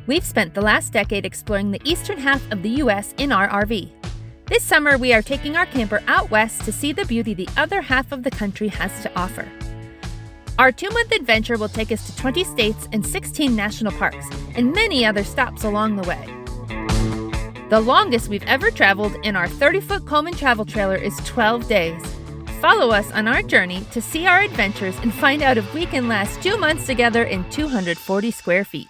We've spent the last decade exploring the eastern half of the U.S. in our RV. This summer, we are taking our camper out west to see the beauty the other half of the country has to offer. Our 2-month adventure will take us to 20 states and 16 national parks, and many other stops along the way. The longest we've ever traveled in our 30-foot Coleman travel trailer is 12 days. Follow us on our journey to see our adventures and find out if we can last 2 months together in 240 square feet.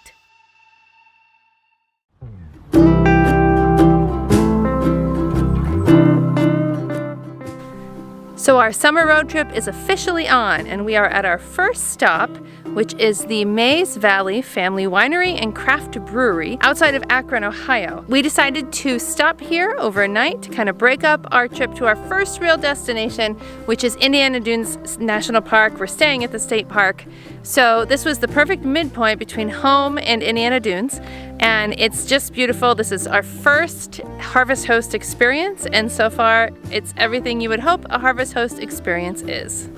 So our summer road trip is officially on, and we are at our first stop, which is the Maize Valley Family Winery and Craft Brewery outside of Akron, Ohio. We decided to stop here overnight to kind of break up our trip to our first real destination, which is Indiana Dunes National Park. We're staying at the state park. So this was the perfect midpoint between home and Indiana Dunes, and it's just beautiful. This is our first Harvest Host experience, and so far it's everything you would hope a Harvest Host experience is.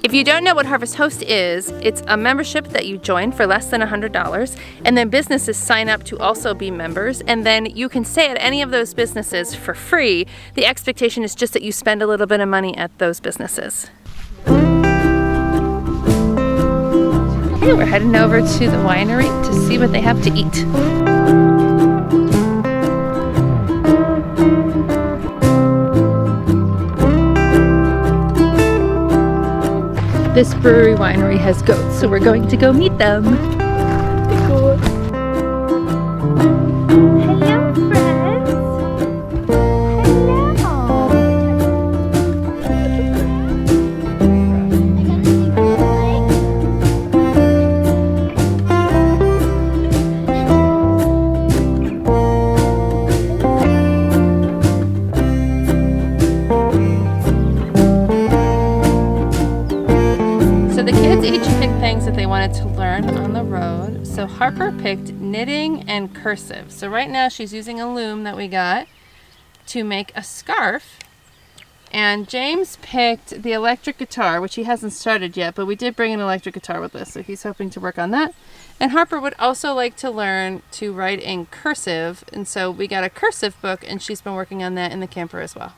If you don't know what Harvest Host is, it's a membership that you join for less than $100, and then businesses sign up to also be members, and then you can stay at any of those businesses for free. The expectation is just that you spend a little bit of money at those businesses. Okay, we're heading over to the winery to see what they have to eat. This brewery winery has goats, so we're going to go meet them. Cool. Hello, friends. The kids each picked things that they wanted to learn on the road. So Harper picked knitting and cursive. So right now she's using a loom that we got to make a scarf. And James picked the electric guitar, which he hasn't started yet, but we did bring an electric guitar with us, so he's hoping to work on that. And Harper would also like to learn to write in cursive, and so we got a cursive book, and she's been working on that in the camper as well.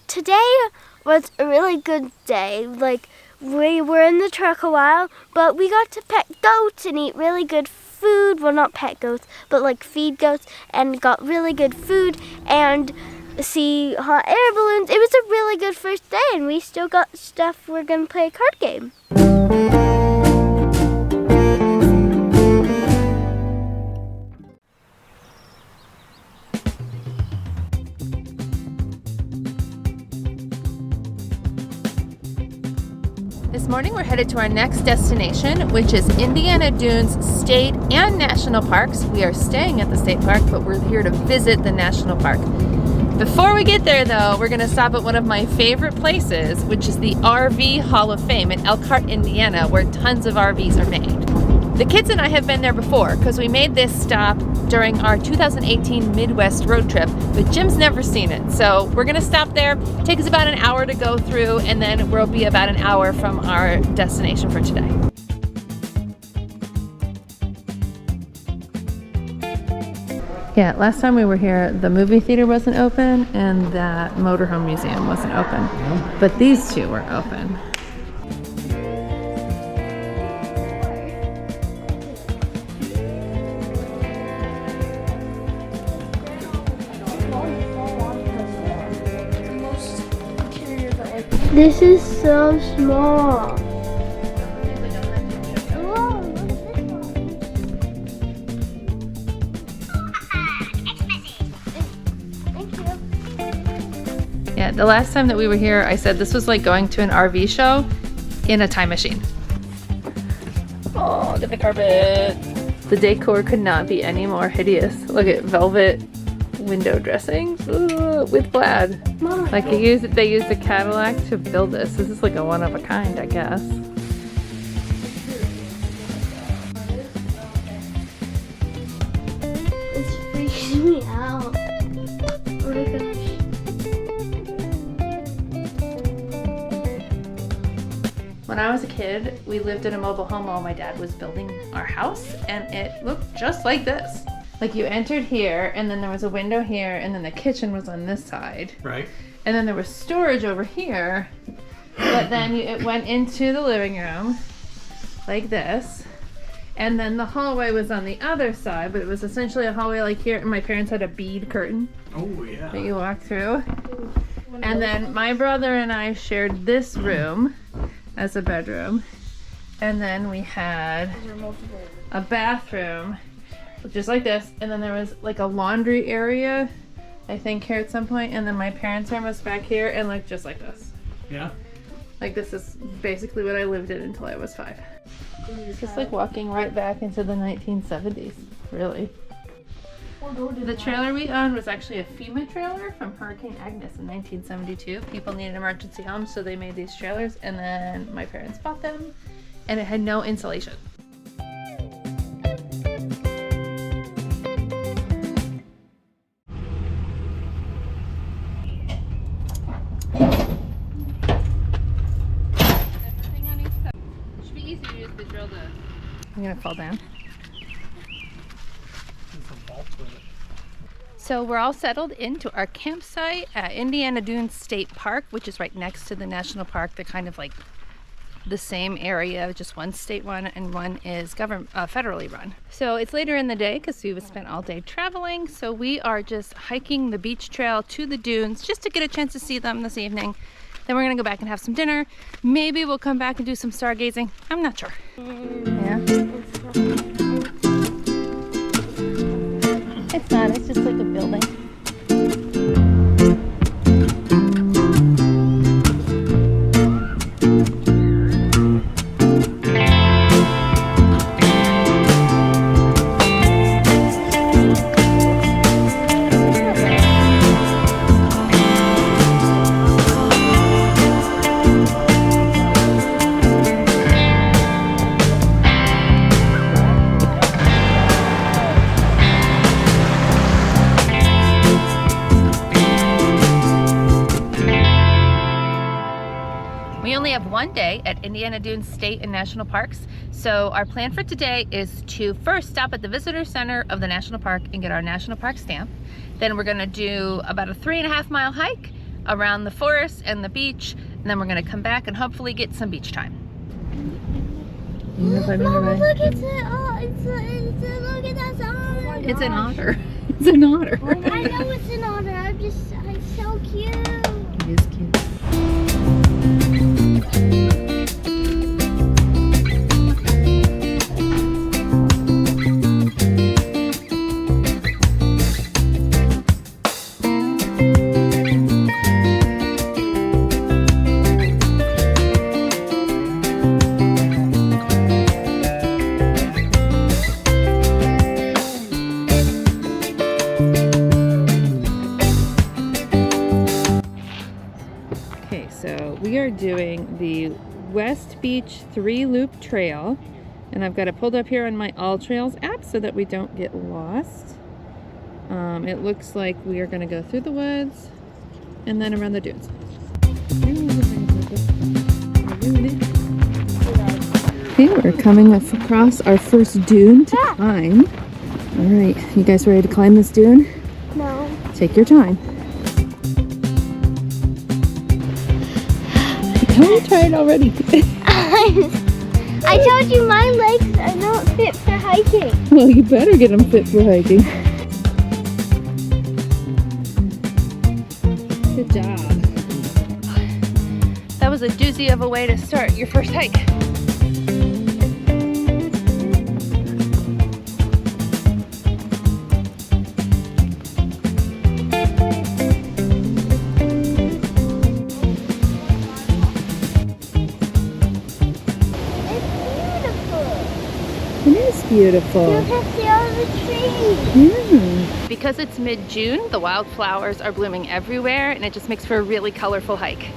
Today was a really good day. Like, we were in the truck a while, but we got to pet goats and eat really good food. Well, not pet goats, but like feed goats, and got really good food and see hot air balloons. It was a really good first day, and we still got stuff. We're gonna play a card game. This morning we're headed to our next destination, which is Indiana Dunes State and National Parks. We are staying at the state park, but we're here to visit the national park. Before we get there though, we're gonna stop at one of my favorite places, which is the RV Hall of Fame in Elkhart, Indiana, where tons of RVs are made. The kids and I have been there before because we made this stop during our 2018 Midwest road trip, but Jim's never seen it. So we're gonna stop there. It takes us about an hour to go through, and then we'll be about an hour from our destination for today. Yeah, last time we were here, the movie theater wasn't open and that motorhome museum wasn't open, but these two were open. This is so small. Yeah, the last time that we were here, I said this was like going to an RV show in a time machine. Oh, look at the carpet. The decor could not be any more hideous. Look at velvet window dressing with plaid. Like they used a Cadillac to build this. This is like a one of a kind, I guess. This freaks me out. Oh my gosh. When I was a kid, kid, we lived in a mobile home while my dad was building our house, and it looked just like this. Like you entered here, and then there was a window here, and then the kitchen was on this side. Right. And then there was storage over here, but then it went into the living room like this. And then the hallway was on the other side, but it was essentially a hallway like here, and my parents had a bead curtain. Oh, yeah. That you walk through. And then my brother and I shared this room as a bedroom. And then we had a bathroom just like this, and then there was like a laundry area, I think, here at some point, and then my parents' room was back here and looked just like this. Yeah. Like this is basically what I lived in until I was 5. Just like walking right back into the 1970s, really. The trailer we owned was actually a FEMA trailer from Hurricane Agnes in 1972. People needed emergency homes, so they made these trailers, and then my parents bought them, and it had no insulation. I'm gonna fall down. So we're all settled into our campsite at Indiana Dunes State Park, which is right next to the national park. They're kind of like the same area, just one state one and one is federally run. So it's later in the day because we spent all day traveling. So we are just hiking the beach trail to the dunes just to get a chance to see them this evening. Then we're gonna go back and have some dinner. Maybe we'll come back and do some stargazing. I'm not sure. Yeah. It's not, it's just like a building. We only have one day at Indiana Dunes State and National Parks, so our plan for today is to first stop at the visitor center of the national park and get our national park stamp. Then we're gonna do about a 3.5 mile hike around the forest and the beach, and then we're gonna come back and hopefully get some beach time. Mama, look, look at that otter. It's an otter. It's an otter. I know it's an otter. It's so cute. It is cute. Okay, so we are doing the West Beach 3-loop trail, and I've got it pulled up here on my All Trails app so that we don't get lost. It looks like we are going to go through the woods and then around the dunes. Okay, we're coming across our first dune to climb. All right, you guys ready to climb this dune? No. Take your time. I'm tired already. I told you my legs are not fit for hiking. Well, you better get them fit for hiking. Good job. That was a doozy of a way to start your first hike. It is beautiful. You can see all the trees. Yeah. Because it's mid-June, the wildflowers are blooming everywhere, and it just makes for a really colorful hike.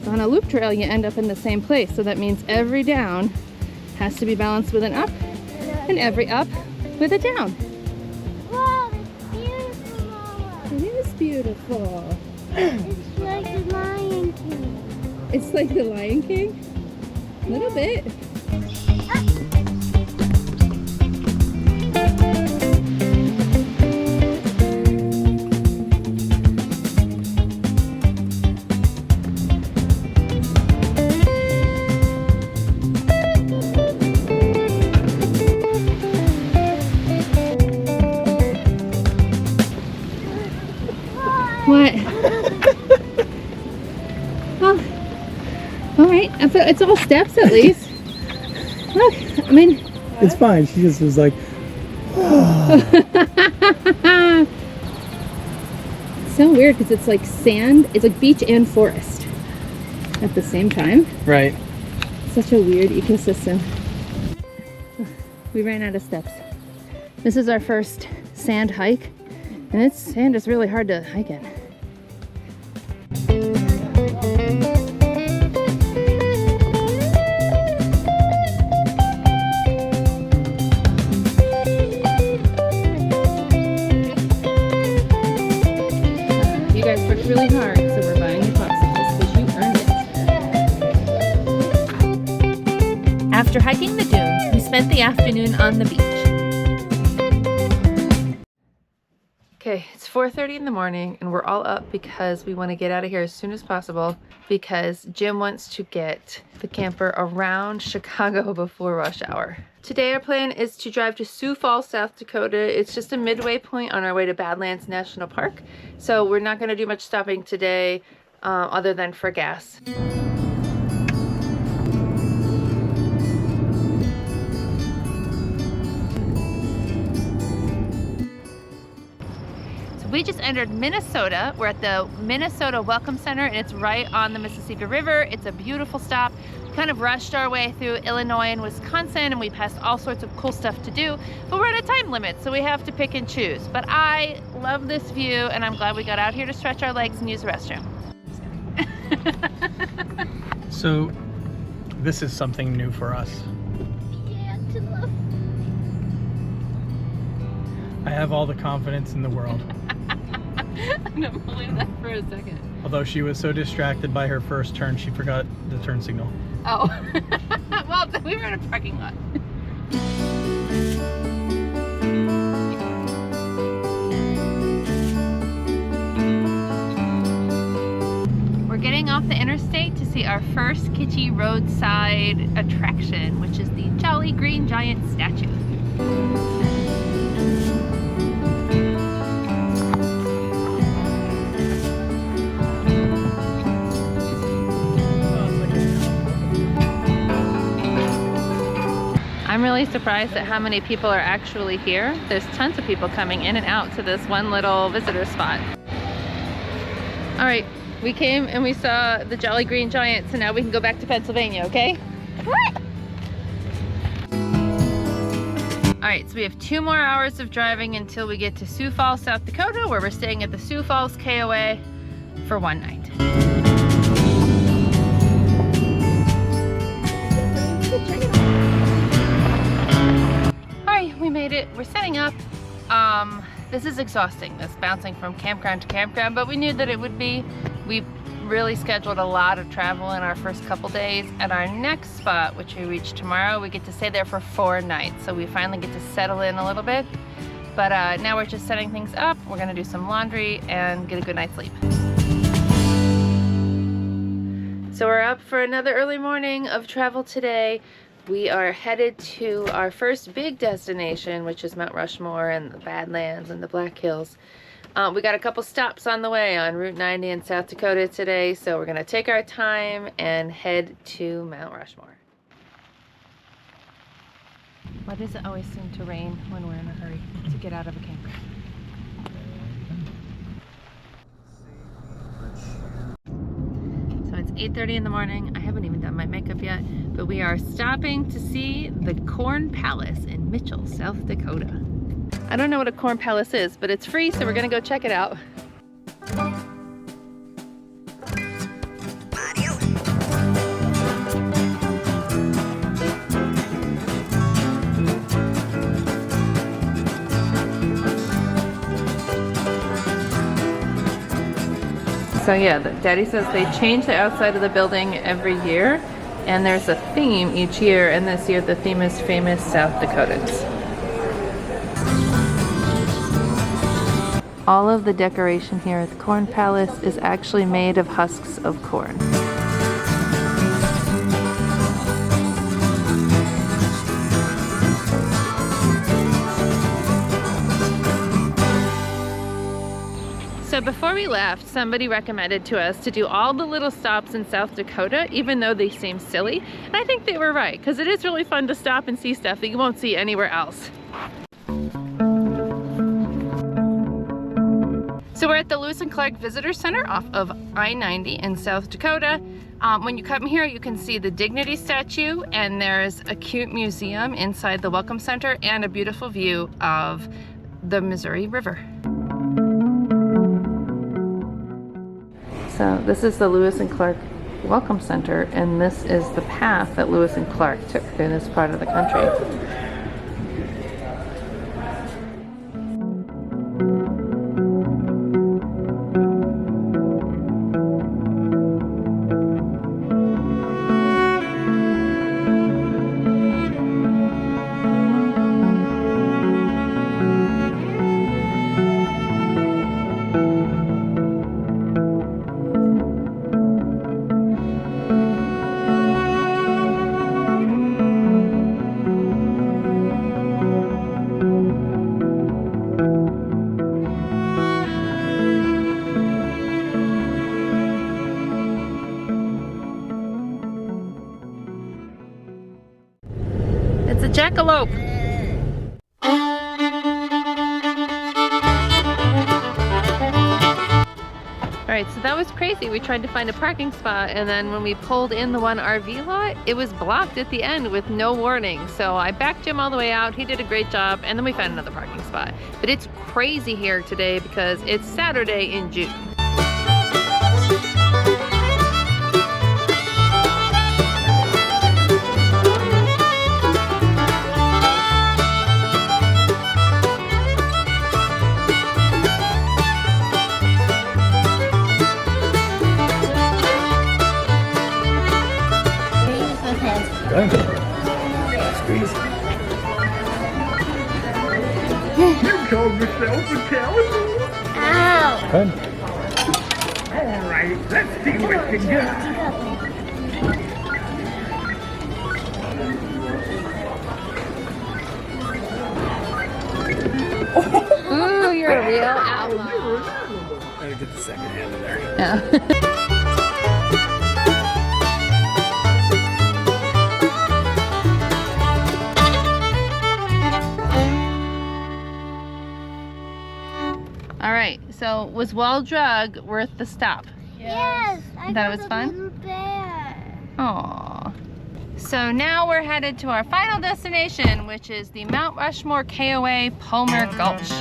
So on a loop trail, you end up in the same place, so that means every down has to be balanced with an up, and every up with a down. beautiful. It's like the Lion King. It's like the Lion King? A little bit. What? Oh, all right. It's all steps at least. Look, I mean, it's fine. She just was like, so weird because it's like sand. It's like beach and forest at the same time. right. Such a weird ecosystem. We ran out of steps. This is our first sand hike, and sand is really hard to hike in. You guys worked really hard, so we're buying you popsicles because you earned it. After hiking the dunes, we spent the afternoon on the beach. Okay, it's 4:30 in the morning and we're all up because we want to get out of here as soon as possible because Jim wants to get the camper around Chicago before rush hour. Today our plan is to drive to Sioux Falls, South Dakota. It's just a midway point on our way to Badlands National Park. So we're not going to do much stopping today other than for gas. We just entered Minnesota. We're at the Minnesota Welcome Center and it's right on the Mississippi River. It's a beautiful stop. We kind of rushed our way through Illinois and Wisconsin and we passed all sorts of cool stuff to do, but we're at a time limit, so we have to pick and choose. But I love this view and I'm glad we got out here to stretch our legs and use the restroom. So this is something new for us. Yeah, to love. I have all the confidence in the world. I don't believe that for a second. Although she was so distracted by her first turn, she forgot the turn signal. Oh, well, we were in a parking lot. We're getting off the interstate to see our first kitschy roadside attraction, which is the Jolly Green Giant statue. I'm really surprised at how many people are actually here. There's tons of people coming in and out to this one little visitor spot. All right, we came and we saw the Jolly Green Giant, so now we can go back to Pennsylvania, okay? What? All right, so we have 2 more hours of driving until we get to Sioux Falls, South Dakota, where we're staying at the Sioux Falls KOA for one night. We made it. We're setting up. This is exhausting, this bouncing from campground to campground, but we knew that it would be. We really scheduled a lot of travel in our first couple days. At our next spot, which we reach tomorrow, we get to stay there for 4 nights. So we finally get to settle in a little bit. But now we're just setting things up. We're gonna do some laundry and get a good night's sleep. So we're up for another early morning of travel today. We are headed to our first big destination, which is Mount Rushmore and the Badlands and the Black Hills. We got a couple stops on the way on Route 90 in South Dakota today, so we're going to take our time and head to Mount Rushmore. Why does it always seem to rain when we're in a hurry to get out of a campground? So it's 8:30 in the morning. I haven't even done my makeup yet, but we are stopping to see the Corn Palace in Mitchel, South Dakota. I don't know what a Corn Palace is, but it's free, so we're gonna go check it out. So yeah, Daddy says they change the outside of the building every year, and there's a theme each year, and this year the theme is famous South Dakotans. All of the decoration here at the Corn Palace is actually made of husks of corn. So before we left, somebody recommended to us to do all the little stops in South Dakota, even though they seem silly. And I think they were right, because it is really fun to stop and see stuff that you won't see anywhere else. So we're at the Lewis and Clark Visitor Center off of I-90 in South Dakota. When you come here, you can see the Dignity statue, and there's a cute museum inside the Welcome Center and a beautiful view of the Missouri River. So this is the Lewis and Clark Welcome Center, and this is the path that Lewis and Clark took in this part of the country. It's a jackalope. Alright, so that was crazy. We tried to find a parking spot, and then when we pulled in the one RV lot, it was blocked at the end with no warning. So I backed him all the way out. He did a great job, and then we found another parking spot. But it's crazy here today because it's Saturday in June. Squeeze. You called yourself a coward? Ow! Fun. All right, let's see what you got. Ooh, you're a real outlaw. Gotta get the second hand in there. Yeah. All right, so was Wall Drug worth the stop? Yes, I That got was a fun? little bear. Aww. So now we're headed to our final destination, which is the Mount Rushmore KOA Palmer Gulch.